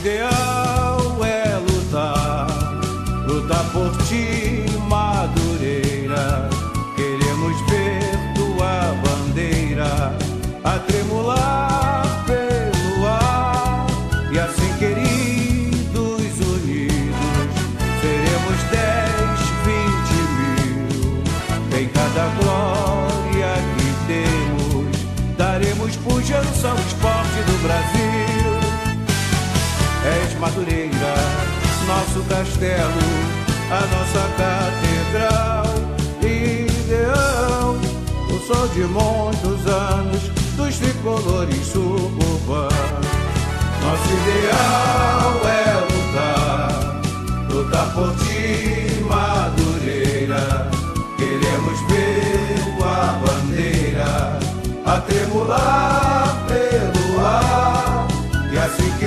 ideal é lutar, lutar por ti, Madureira. Queremos ver tua bandeira a tremular pelo ar, e assim, queridos, unidos, seremos 10, 20 mil. Em cada glória que temos, daremos pujança ao esporte do Brasil. És Madureira, nosso castelo, a nossa catedral, ideal, o sol de muitos anos dos tricolores suburbanos. Nosso ideal é lutar, lutar por ti, Madureira. Queremos ver tua bandeira a tremular